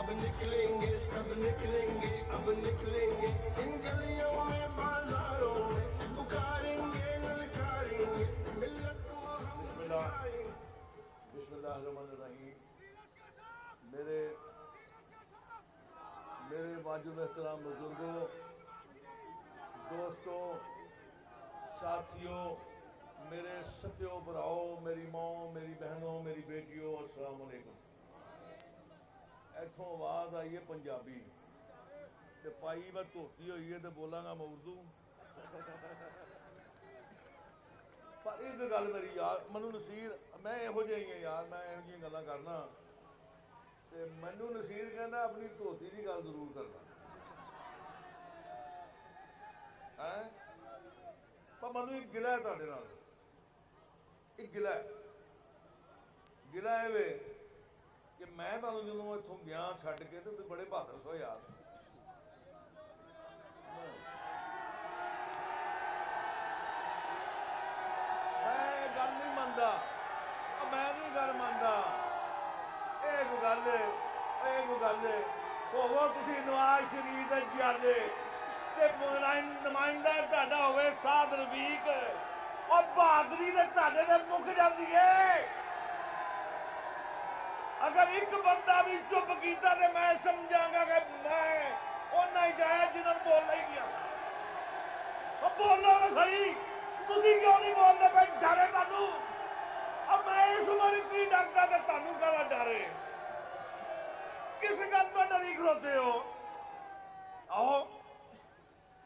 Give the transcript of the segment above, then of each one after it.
अब निकलेंगे सब निकलेंगे, अब निकलेंगे इन गलियों में बाजारों में, पुकारेंगे ललकारेंगे मिल्लत को हम बुलाएंगे। बिस्मिल्लाहिर्रहमानिर्रहीम। मेरे वाजिब एहतराम बुजुर्गों, दोस्तों, साथियों, मेरे सत्यो भराओ, मेरी माओ, मेरी बहनों, मेरी बेटियों, अस्सलाम वालेकुम। इथों आवाज आई है पंजाबी ते पाई मैं धोती हुई है तो बोलांगा मैं उर्दू। पर एक गल मेरी यार, मैनू नसीर, मैं इहो जिहा ही यार, मैं इहो जिहियां गल्लां करना ते मैनू नसीर कहंदा अपनी धोती की गल जरूर करना है। पर मैनू एक गिला है तुहाडे नाल, एक गिला है वे कि मैं तुहानू जदों इत्थों गया छड्ड के ते तुसीं बड़े बहादुर सो यार। मैं गल नहीं मनदा, मैं नहीं गल मनदा। एक गल होवो तुसीं नवाज शरीफ दे जियादे ते नुमाइंदा तुहाडा होवे साद रफीक, और बहादुरी ते तुहाडे ते मुक जांदी है। अगर एक बंदा भी चुप कीता तो मैं समझांगा कि मैं उन्ना ही चाहे जिन्होंने बोलना ही नहीं। अब बोलो तो सही, तुसीं क्यों नहीं बोलते पे? डरे तुहानू? अब मैं इस उम्र की डरदा तो तुहानू काहदा डरे? किस गल तो डरी खलोते हो? आओ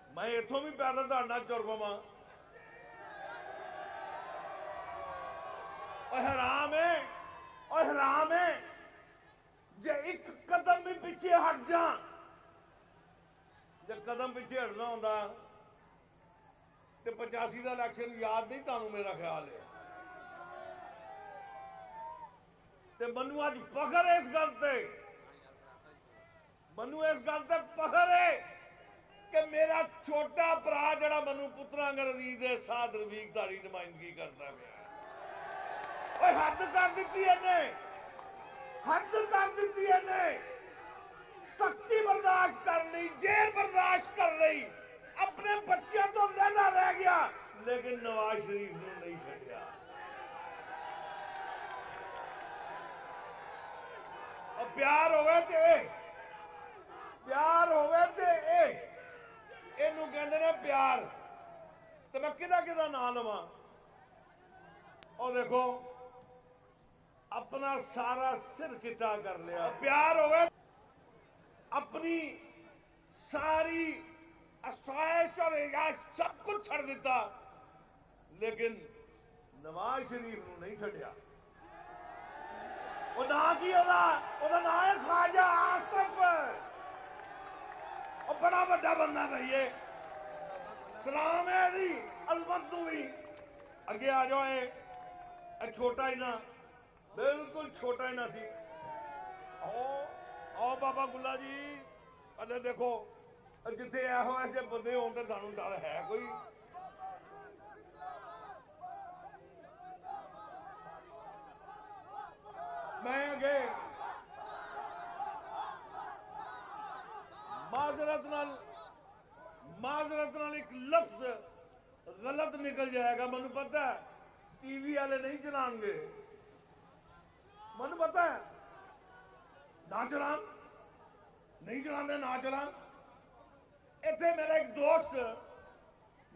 मैं इथों भी पैदल तुहाडे नाल तुर पवां। हराम है जे एक कदम भी पीछे हट जा, जे कदम पीछे हटना होंदा तो 85 का इलैक्शन याद नहीं तुहानू? मेरा ख्याल है ते मैनू अज फखर है इस गल ते, मैनू इस गल ते फखर है कि मेरा छोटा भरा जड़ा मैनू पुत्रांगल अजीज है साद रफीक तारी नुमाइंदगी करता गया। हद कर दी इन्हें, हद कर दी इन्हें। सख्ती बर्दाश्त कर ली, जेल बर्दाश्त कर ली, अपने बच्चों तो लहदा रह गया, लेकिन नवाज शरीफ को नहीं छड्डिया। और प्यार होवे ते इनू कहंदे ने प्यार। तो मैं किदा नाम लवां? और देखो अपना सारा सिर चिट्टा कर लिया। प्यार होवे अपनी सारी आसाइश और इजाज सब कुछ छड़ दिता, लेकिन नवाज शरीफ को नहीं छड्डिया। वो ना की ओदा नाम है ख्वाजा आसिफ। और बड़ा बड़ा बंदा भैये, सलाम है जी अजमत तू भी। अगे आ जाओ, छोटा ही ना, बिल्कुल छोटा ही ना सी। आओ बाबा गुल्ला जी। अरे देखो जिथे एहो ऐसे बंदे हों तो सानू डर है कोई? मैं अगे माजरत नाल एक लफ्ज गलत निकल जाएगा, मैनू पता है। टीवी वाले नहीं चलाएंगे, मैनू पता है। ना चलान, नहीं चलाते, ना चलान। इत्थे मेरा एक दोस्त,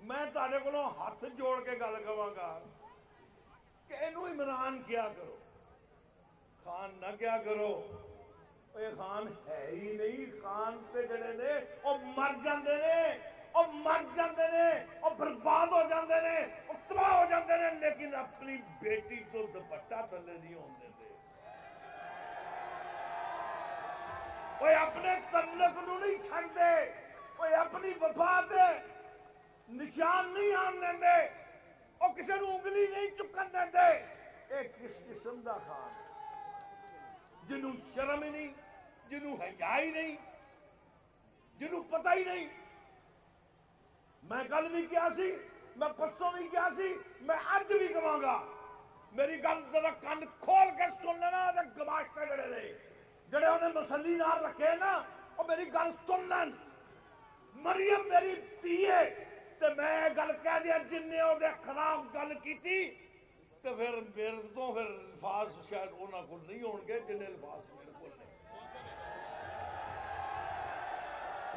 मैं तुहाडे कोलों हाथ जोड़ के गल कवांगा कि इनू इमरान क्या करो, खान ना क्या करो। ये खान है ही नहीं। खान से जड़े ने वो मर जाते ने, और बर्बाद हो जाते ने, और तबाह हो जाते ने, लेकिन अपनी बेटी तो दुपट्टा थले नहीं होने देते। कोई अपने तल्लक नू नहीं छड्डदे, कोई अपनी वफा दे निशान नहीं आन देंदे, और किसी नू उंगली नहीं चुकन देंदे। ये किस किस्म दा खान? जिन्हों शर्म ही नहीं, जिन्हों हया ही नहीं, जिन्हों पता ही नहीं। मैं कल भी क्या सी, मैं परसों भी क्या सी, मैं अज भी कहांगा। मेरी गल जरा कन खोल के सुन लेना। गमाश्ते जड़े ने جڑے انہیں مسلی نال رکھے نا وہ میری گل سن لین مریم میری پیے تے میں گل کہہ دیا جن نے وہ خلاف گل کی تو پھر میرے تو پھر الفاظ شاید انہوں کو نہیں ہون گے جن الفاظ میرے کو نہیں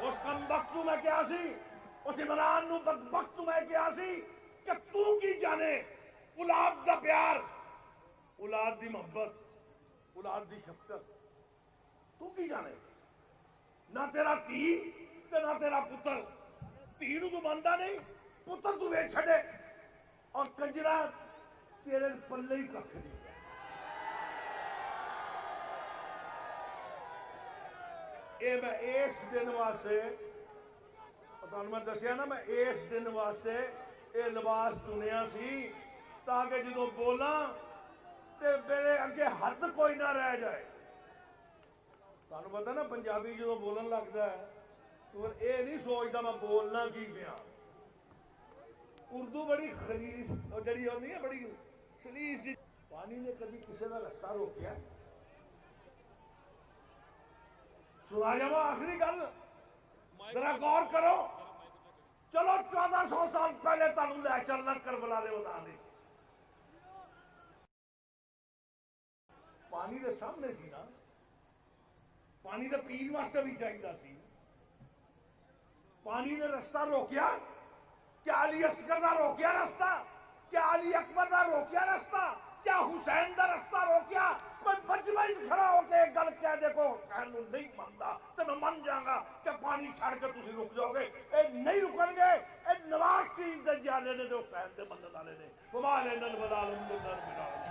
اس کم وقت میں کیا سی اس عمران نو بدبخت میں کیا سی کہ تو کی جانے اولاد دا پیار اولاد دی محبت اولاد دی شفقت تو کی جانے نہ تیرا تھی تے نہ تیرا پتر تھی نو تو مانتا نہیں پتر تو ویچ چھڑے اور کنجرا تیرے پلے ہی کھ نہیں اے میں اس دن واسطے تمہیں میں دسیا نا میں اس دن واسطے یہ لباس چنیا سی تاکہ جدو بولا تے میرے اگے حد کوئی نہ رہ جائے تمہیں پتا نا پنجابی جدو بولن لگتا ہے تو یہ نہیں سوچتا میں بولنا کی پیا اردو بڑی خلیص اور جڑی ہوتی ہے بڑی سلیس پانی نے کبھی کسی کا رستہ روکیا سنا جاوا آخری گل ذرا غور کرو چلو 1400 سال پہلے تمہیں لے چلنا کربلا دے میدان پانی دے سامنے سی نا پانی دے پین واسطے بھی چاہیے سی پانی نے رستہ روکیا کیا علی اصغر دا روکیا رستہ کیا علی اکبر دا روکیا رستہ کیا حسین دا رستہ روکیا کوئی بجوا ہی کھڑا ہو کے گل کہہ دے کو حسین نہیں مانتا تو میں من جاؤں گا کہ پانی چھڑ کے تھی رک جاؤ گے اے نہیں رکن گے اے نواز شریف دے جالے نے حسین دے منن والے نے وما لینا البلال